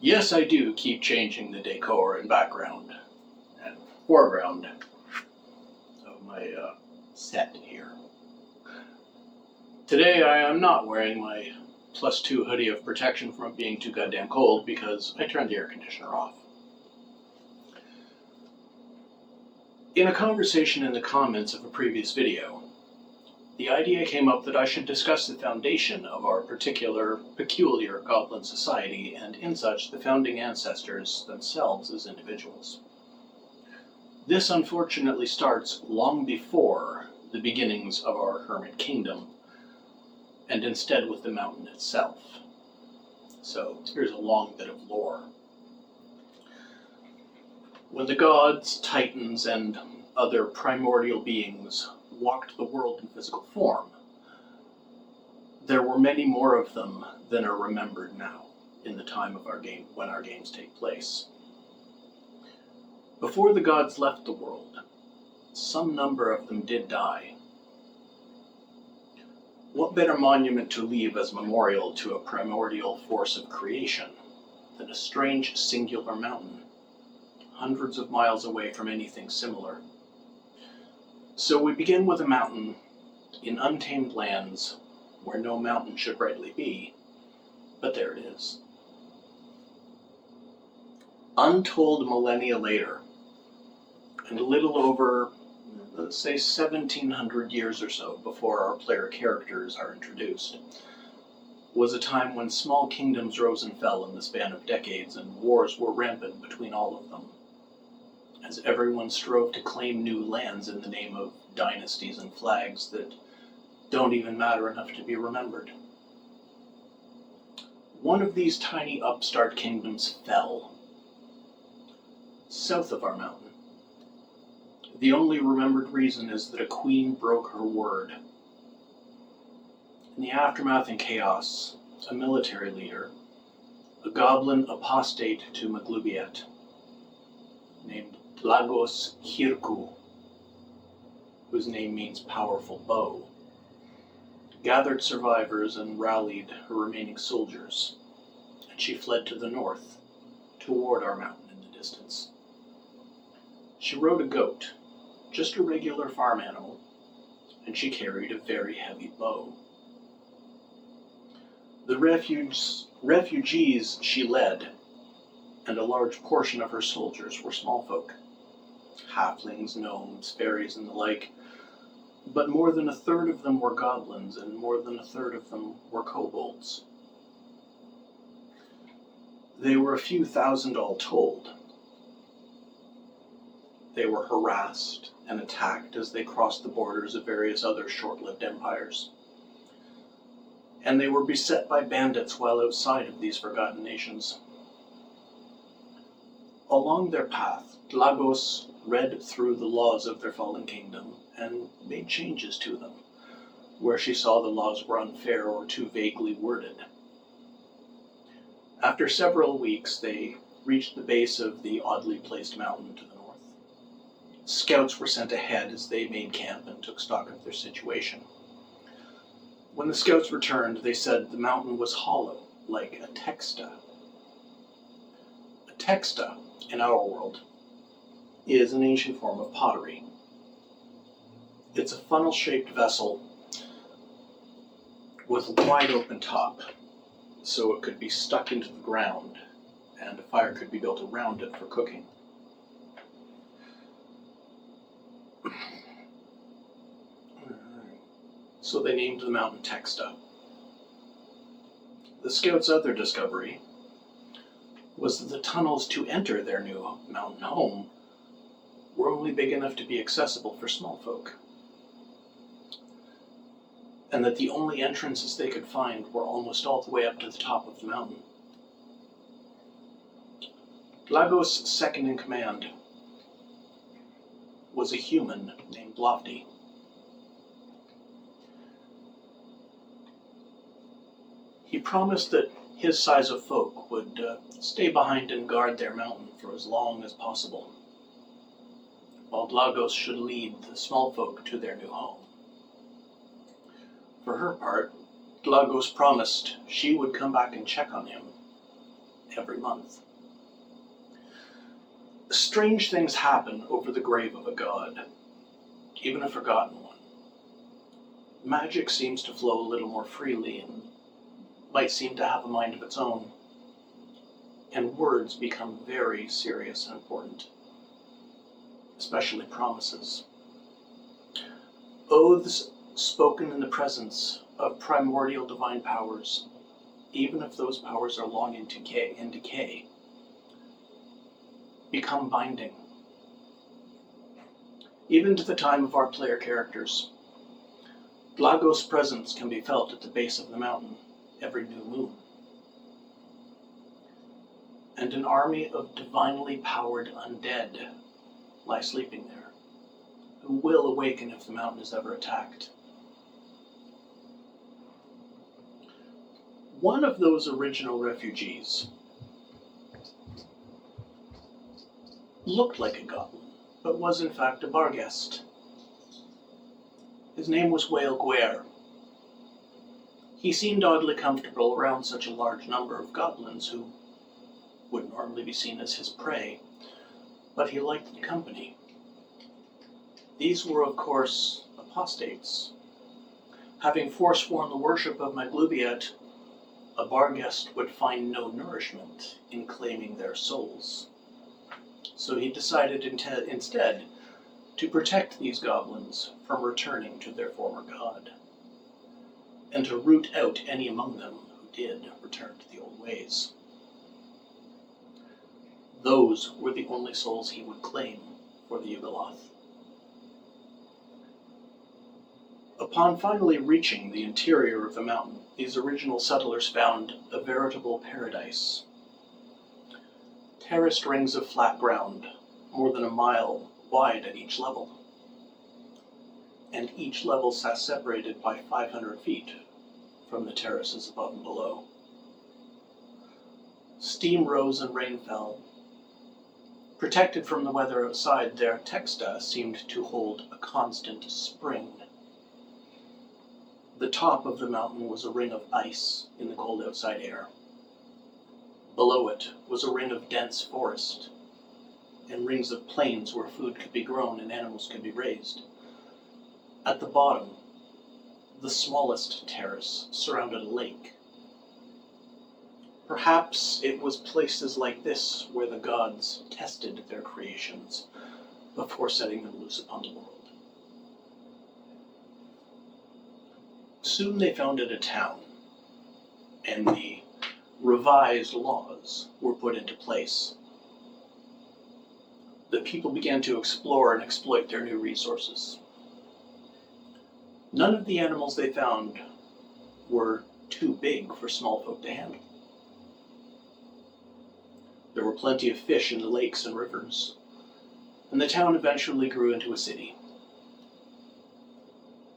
Yes, I do keep changing the decor and background and foreground of my set here. Today I am not wearing my +2 hoodie of protection from it being too goddamn cold because I turned the air conditioner off. In a conversation in the comments of a previous video, the idea came up that I should discuss the foundation of our peculiar goblin society, and in such, the founding ancestors themselves as individuals. This unfortunately starts long before the beginnings of our hermit kingdom, and instead with the mountain itself. So here's a long bit of lore. When the gods, titans, and other primordial beings walked the world in physical form, there were many more of them than are remembered now in the time of our game, when our games take place. Before the gods left the world, some number of them did die. What better monument to leave as memorial to a primordial force of creation than a strange singular mountain, hundreds of miles away from anything similar? So we begin with a mountain in untamed lands where no mountain should rightly be, but there it is. Untold millennia later, and a little over, let's say 1700 years or so before our player characters are introduced, was a time when small kingdoms rose and fell in the span of decades, and wars were rampant between all of them, as everyone strove to claim new lands in the name of dynasties and flags that don't even matter enough to be remembered. One of these tiny upstart kingdoms fell, south of our mountain. The only remembered reason is that a queen broke her word. In the aftermath and chaos, a military leader, a goblin apostate to Maglubiet, named Lagos Hirku, whose name means powerful bow, gathered survivors and rallied her remaining soldiers, and she fled to the north, toward our mountain in the distance. She rode a goat, just a regular farm animal, and she carried a very heavy bow. The refugees she led, and a large portion of her soldiers, were small folk, halflings, gnomes, fairies, and the like, but more than a third of them were goblins, and more than a third of them were kobolds. They were a few thousand all told. They were harassed and attacked as they crossed the borders of various other short-lived empires. And they were beset by bandits while outside of these forgotten nations. Along their path, Lagos read through the laws of their fallen kingdom and made changes to them, where she saw the laws were unfair or too vaguely worded. After several weeks, they reached the base of the oddly placed mountain to the north. Scouts were sent ahead as they made camp and took stock of their situation. When the scouts returned, they said the mountain was hollow, like a texta. A texta, in our world, is an ancient form of pottery. It's a funnel-shaped vessel with a wide open top, so it could be stuck into the ground, and a fire could be built around it for cooking. So they named the mountain Texta. The scouts' other discovery was that the tunnels to enter their new mountain home were only big enough to be accessible for small folk, and that the only entrances they could find were almost all the way up to the top of the mountain. Lagos' second in command was a human named Lofty. He promised that his size of folk would stay behind and guard their mountain for as long as possible, while Lagos should lead the small folk to their new home. For her part, Lagos promised she would come back and check on him every month. Strange things happen over the grave of a god, even a forgotten one. Magic seems to flow a little more freely and might seem to have a mind of its own, and words become very serious and important, especially promises. Oaths spoken in the presence of primordial divine powers, even if those powers are long in decay, become binding. Even to the time of our player characters, Lagos' presence can be felt at the base of the mountain every new moon. And an army of divinely powered undead lie sleeping there, who will awaken if the mountain is ever attacked. One of those original refugees looked like a goblin, but was in fact a Barghest. His name was Whale Guer. He seemed oddly comfortable around such a large number of goblins who would normally be seen as his prey, but he liked the company. These were, of course, apostates. Having forsworn the worship of Maglubiet, a Barghest would find no nourishment in claiming their souls. So he decided instead to protect these goblins from returning to their former god, and to root out any among them who did return to the old ways. Those were the only souls he would claim for the Yugoloth. Upon finally reaching the interior of the mountain, these original settlers found a veritable paradise. Terraced rings of flat ground, more than a mile wide at each level, and each level sat separated by 500 feet from the terraces above and below. Steam rose and rain fell. Protected from the weather outside, their texta seemed to hold a constant spring. The top of the mountain was a ring of ice in the cold outside air. Below it was a ring of dense forest, and rings of plains where food could be grown and animals could be raised. At the bottom, the smallest terrace surrounded a lake. Perhaps it was places like this where the gods tested their creations before setting them loose upon the world. Soon they founded a town, and the revised laws were put into place. The people began to explore and exploit their new resources. None of the animals they found were too big for small folk to handle. There were plenty of fish in the lakes and rivers, and the town eventually grew into a city.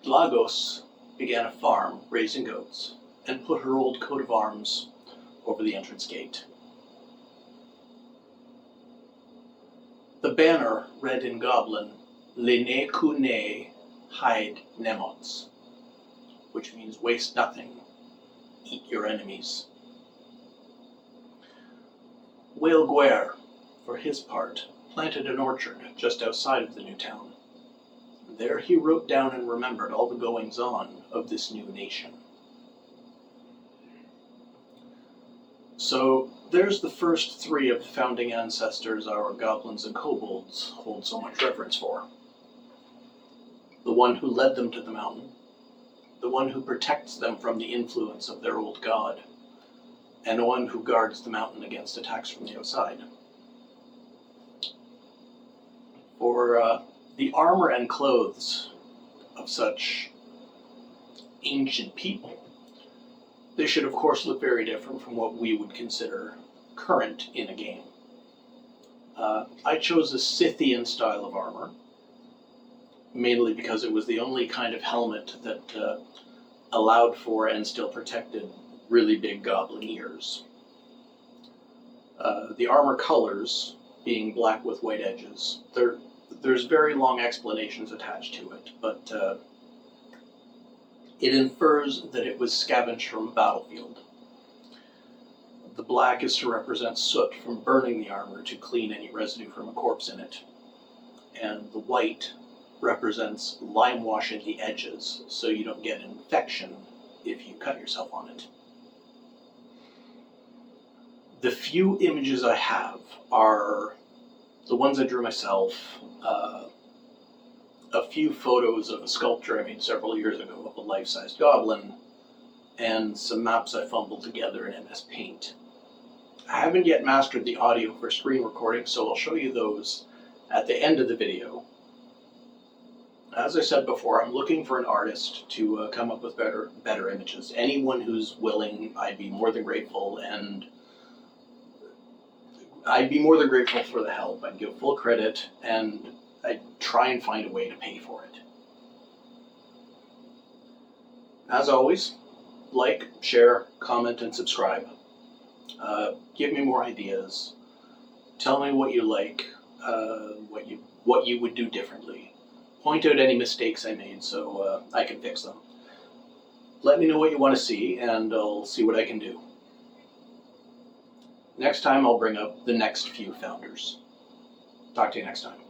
Lagos began a farm raising goats and put her old coat of arms over the entrance gate. The banner read in Goblin, "Lene Kune Hide Nemots," which means waste nothing, eat your enemies. Whale Guer, for his part, planted an orchard just outside of the new town. There he wrote down and remembered all the goings-on of this new nation. So there's the first three of the founding ancestors our goblins and kobolds hold so much reverence for. The one who led them to the mountain, the one who protects them from the influence of their old god, and the one who guards the mountain against attacks from the outside. For the armor and clothes of such ancient people, they should of course look very different from what we would consider current in a game. I chose a Scythian style of armor, mainly because it was the only kind of helmet that allowed for and still protected really big goblin ears. The armor colors being black with white edges. There's very long explanations attached to it, but it infers that it was scavenged from a battlefield. The black is to represent soot from burning the armor to clean any residue from a corpse in it. And the white represents lime washing the edges so you don't get an infection if you cut yourself on it. The few images I have are the ones I drew myself, a few photos of a sculpture I made several years ago of a life-sized goblin, and some maps I fumbled together in MS Paint. I haven't yet mastered the audio for screen recording, so I'll show you those at the end of the video. As I said before, I'm looking for an artist to come up with better images. Anyone who's willing, I'd be more than grateful, and I'd be more than grateful for the help. I'd give full credit, and I'd try and find a way to pay for it. As always, like, share, comment, and subscribe. Give me more ideas. Tell me what you like, what you would do differently. Point out any mistakes I made so I can fix them. Let me know what you want to see, and I'll see what I can do. Next time, I'll bring up the next few founders. Talk to you next time.